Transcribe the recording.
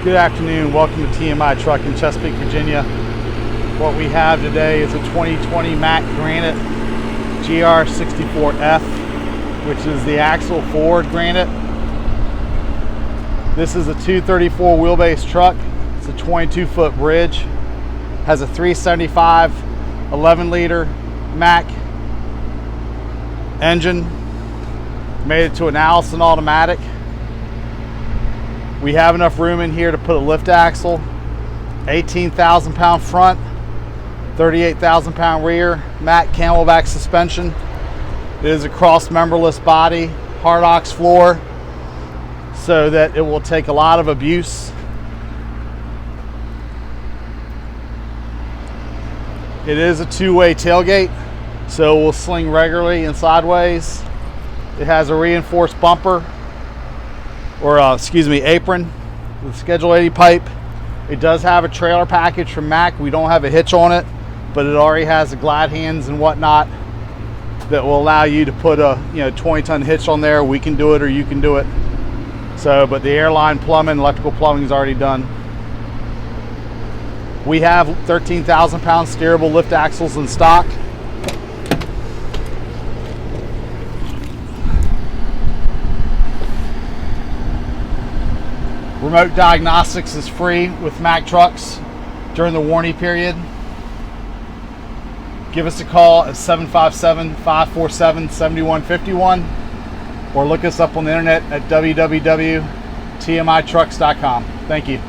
Good afternoon, welcome to TMI Truck in Chesapeake, Virginia. What we have today is a 2020 Mack Granite GR64F, which is the axle forward Granite. This is a 234 wheelbase truck. It's a 22-foot bridge. Has a 375 11-liter Mack engine. Made it to an Allison automatic. We have enough room in here to put a lift axle, 18,000 pound front, 38,000 pound rear, Mack camelback suspension. It is a cross memberless body, hard ox floor, so that it will take a lot of abuse. It is a two-way tailgate, so it will sling regularly and sideways. It has a reinforced bumper, or apron with Schedule 80 pipe. It does have a trailer package from Mack. We don't have a hitch on it, but it already has the glide hands and whatnot that will allow you to put a 20-ton hitch on there. We can do it, or you can do it. So, but the airline plumbing, electrical plumbing is already done. We have 13,000 pound steerable lift axles in stock. Remote diagnostics is free with Mack trucks during the warranty period. Give us a call at 757-547-7151 or look us up on the internet at www.tmitrucks.com. Thank you.